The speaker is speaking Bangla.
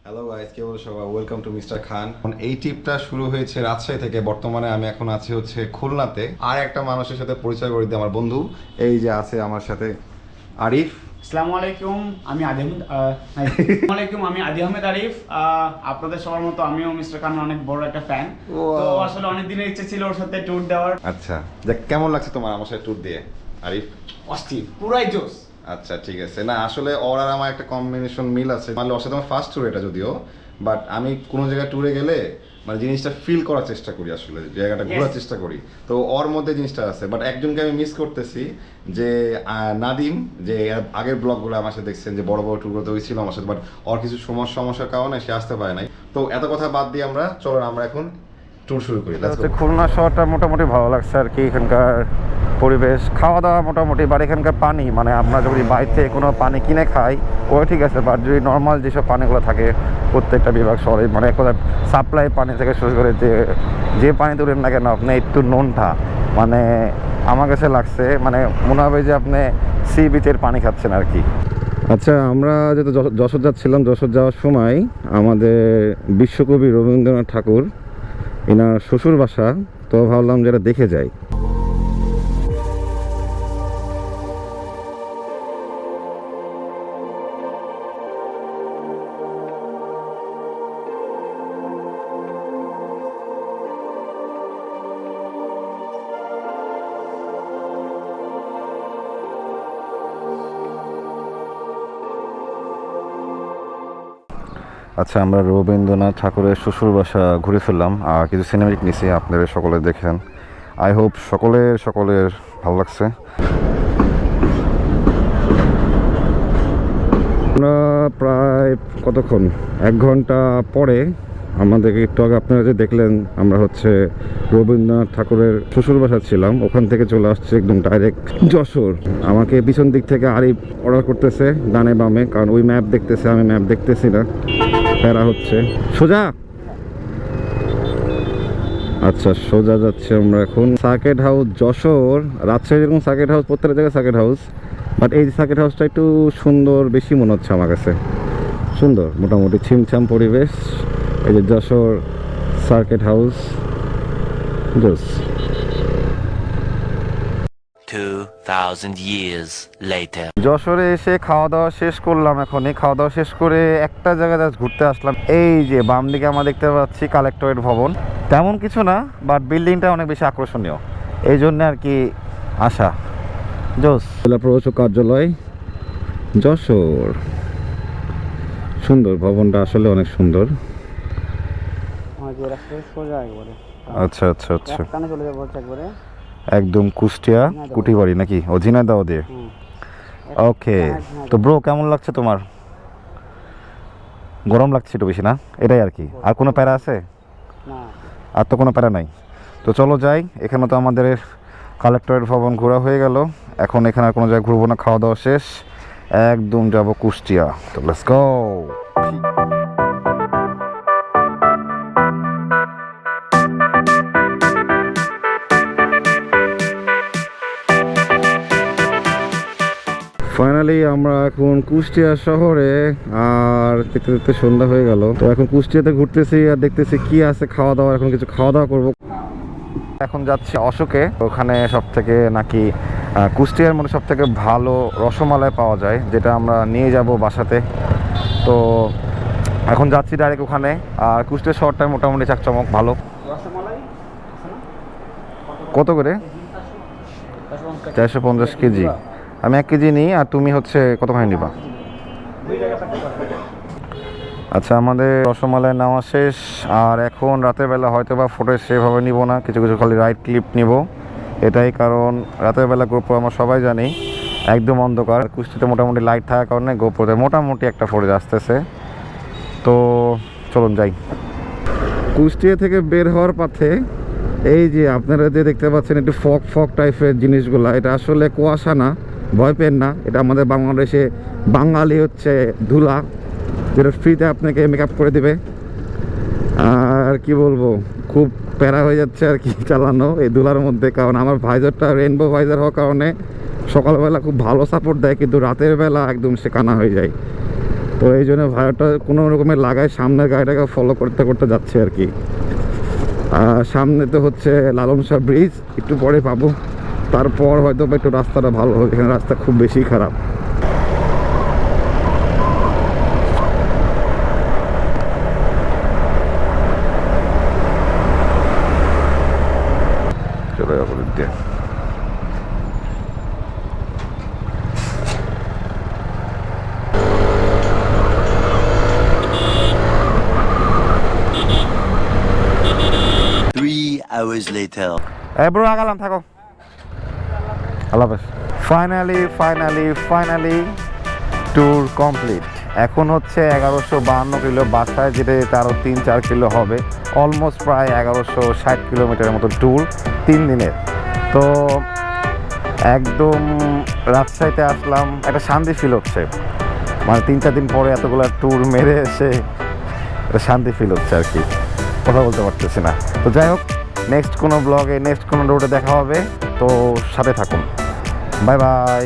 হ্যালো গাইস, কি অবস্থা সবাই? ওয়েলকাম টু মিস্টার খান। এই ট্রিপটা শুরু হয়েছে রাজশাহী থেকে। বর্তমানে আমি এখন আছি হচ্ছে খুলনাতে। আর একটা মানুষের সাথে পরিচয় করে দিই, আমার বন্ধু। এই যে আছে আমার সাথে আরিফ। আসসালামু আলাইকুম, আমি আদি আহমেদ আরিফ। আপনাদের সবার মতো আমিও মিস্টার খানের অনেক বড় একটা ফ্যান। তো আসলে অনেক দিনের ইচ্ছে ছিল ওর সাথে ট্যুর দেওয়ার। আচ্ছা, যাক, কেমন লাগছে তোমার আমার সাথে ট্যুর দিয়ে আরিফ? অস্থির, পুরাই জোস। আচ্ছা, ঠিক আছে। না, আসলে ওর আর আমার একটা কম্বিনেশন মিল আছে। মানে ওর সাথে আমার ফার্স্ট ট্যুর এটা যদিও, বাট আমি কোনো জায়গায় ট্যুরে গেলে মানে জিনিসটা ফিল করার চেষ্টা করি, আসলে জায়গাটা ঘোরার চেষ্টা করি। তো ওর মধ্যে জিনিসটা আছে, বাট একজনকে আমি মিস করতেছি, যে নাদিম, যে আগের ব্লগগুলো আমার সাথে দেখছেন, যে বড় বড় ট্যুরগুলোতে হয়েছিল আমার সাথে, বাট ওর কিছু সমস্যার কারণে সে আসতে পারে নাই। তো এত কথা বাদ দিয়ে আমরা এখন ট্যুর শুরু করি। খুলনা শহরটা মোটামুটি ভালো লাগছে আর কি। এখানকার পরিবেশ, খাওয়া দাওয়া মোটামুটি, বাট এখানকার পানি, মানে আমরা যদি বাইরে কোনো পানি কিনে খাই ওই ঠিক আছে, বাট যদি নর্মাল যেসব পানিগুলো থাকে প্রত্যেকটা বিভাগ শহরে, মানে এক কথা সাপ্লাই পানি থেকে শুরু করে যে পানি তুলেন না কেন আপনি একটু নোনটা, মানে আমার কাছে লাগছে মানে মনে হবে যে আপনি সি বিচের পানি খাচ্ছেন আর কি। আচ্ছা, আমরা যেহেতু যশোর যাচ্ছিলাম, যশোর যাওয়ার সময় আমাদের বিশ্বকবি রবীন্দ্রনাথ ঠাকুর এনার শ্বশুর বাসা, তো ভাবলাম যেটা দেখে যাই। আচ্ছা, আমরা রবীন্দ্রনাথ ঠাকুরের শ্বশুর বাসা ঘুরে ফেললাম আর কিছু সিনেমেটিক নিছি, আপনারা সকলে দেখেন। আই হোপ সকলের ভালো লাগছে। আমরা প্রায় কতক্ষণ, 1 ঘন্টা পরে আমাদেরকে একটু আগে আপনারা যে দেখলেন আমরা হচ্ছে রবীন্দ্রনাথ ঠাকুরের শ্বশুর বাসা ছিলাম, ওখান থেকে চলে আসছে একদম ডাইরেক্ট যশোর। আমাকে পিছন দিক থেকে আরিফ অর্ডার করতেছে ডানে বামে, কারণ ওই ম্যাপ দেখতেছে, আমি ম্যাপ দেখতেছি না, প্যারা হচ্ছে। সোজা, আচ্ছা সোজা যাচ্ছে আমরা এখন। সার্কিট হাউস যশোর, রাজশাহী যেরকম সার্কিট হাউস, প্রত্যেকটা জায়গায় সার্কিট হাউস, বাট এই সার্কিট হাউসটা একটু সুন্দর বেশি মনে হচ্ছে আমার কাছে। সুন্দর, মোটামুটি ছিমছাম পরিবেশ। এই যে যশোর সার্কিট হাউস, জোস। 2000 years later. যশোরে এসে খাওয়া দাওয়া শেষ করলাম। এখনই খাওয়া দাওয়া শেষ করে একটা জায়গায় জাস্ট ঘুরতে আসলাম। এই যে বাম দিকে আমরা দেখতে পাচ্ছি কালেক্টরেট ভবন। তেমন কিছু না, বাট বিল্ডিংটা অনেক বেশি আকর্ষণীয়, এই জন্য আর কি আসা। জোস, জেলা প্রশাসক কার্যালয় যশোর। সুন্দর ভবনটা, আসলে অনেক সুন্দর। আচ্ছা আচ্ছা আচ্ছা, একদম কুষ্টিয়া কুটিবাড়ি নাকি, ও ঝিনাইদহ দিয়ে। ওকে, তো ব্রো কেমন লাগছে তোমার? গরম লাগছে একটু বেশি না, এটাই আর কি। আর কোনো প্যারা আছে? আর তো কোনো প্যারা নাই। তো চলো যাই। এখানে তো আমাদের কালেক্টরেট ভবন ঘোরা হয়ে গেল, এখন এখানে আর কোনো জায়গায় ঘুরবো না, খাওয়া দাওয়া শেষ, একদম যাব কুষ্টিয়া। তো লেটস গো। ফাইনালি আমরা এখন কুষ্টিয়া শহরে, আর দেখতে দেখতে সন্ধ্যা হয়ে গেল। তো এখন কুষ্টিয়াতে ঘুরতেছি আর দেখতেছি কি আছে খাওয়া দাওয়া, এখন কিছু খাওয়া দাওয়া করবো। এখন যাচ্ছি অশোকে, ওখানে সব থেকে নাকি কুষ্টিয়ার মধ্যে সব থেকে ভালো রসমালাই পাওয়া যায়, যেটা আমরা নিয়ে যাব বাসাতে। তো এখন যাচ্ছি ডাইরেক্ট ওখানে। আর কুষ্টিয়া শহরটা মোটামুটি চাকচমক ভালো। কত করে? 450 কেজি। আমি 1 কেজি নিই, আর তুমি হচ্ছে কতখানি নিবা? আচ্ছা, আমাদের রসমালাই নেওয়া শেষ। আর এখন রাতের বেলা হয়তো বা ফটো সেভাবে নিব না, কিছু কিছু খালি রাইট ক্লিপ নিব, এটাই কারণ রাতের বেলা গোপ্রো আমরা সবাই জানি একদম অন্ধকার। কুষ্টিতে মোটামুটি লাইট থাকার কারণে গোপ্রোতে মোটামুটি একটা ফটো আসতেছে। তো চলুন যাই। কুষ্টিয়া থেকে বের হওয়ার পথে এই যে আপনারা যে দেখতে পাচ্ছেন একটু ফগ টাইপের জিনিসগুলো, এটা আসলে কুয়াশা না, ভয় পেন না। এটা আমাদের বাংলাদেশে বাঙালি হচ্ছে ধুলা, যেটা ফ্রিতে আপনাকে মেকআপ করে দেবে। আর কি বলবো, খুব প্যারা হয়ে যাচ্ছে আর কি চালানো এই ধুলার মধ্যে, কারণ আমার ভাইজারটা রেইনবো ভাইজার হওয়ার কারণে সকালবেলা খুব ভালো সাপোর্ট দেয়, কিন্তু রাতের বেলা একদম সে কানা হয়ে যায়। তো তো এই জন্য ভাড়াটা কোনো রকমের লাগায় সামনের গাড়িটাকে ফলো করতে করতে যাচ্ছে আর কি। সামনে তো হচ্ছে লালন শাহ ব্রিজ, একটু পরে পাবো, তারপর হয়তো একটু রাস্তাটা ভালো হবে, এখানে রাস্তা খুব বেশি খারাপ। চলে যাবো দিয়ে। hours later. ব্রো আগালাম, থাকো, আল্লাহ হাফেজ। Finally tour complete. এখন হচ্ছে 1152 কিলো, বাসায় যেতে যেতে আরও 3-4 কিলো হবে, অলমোস্ট প্রায় 1160 কিলোমিটারের মতো ট্যুর 3 দিনের। তো একদম রাজশাহীতে আসলাম, একটা শান্তি ফিল হচ্ছে, মানে 3-4 দিন পরে এতগুলো ট্যুর মেরে এসে একটা শান্তি ফিল হচ্ছে আর কি, কথা বলতে পারতেছি না। তো যাই হোক, নেক্সট কোনো ব্লগে নেক্সট কোনো রোডে দেখা হবে, তো সাথে থাকুন। Bye bye.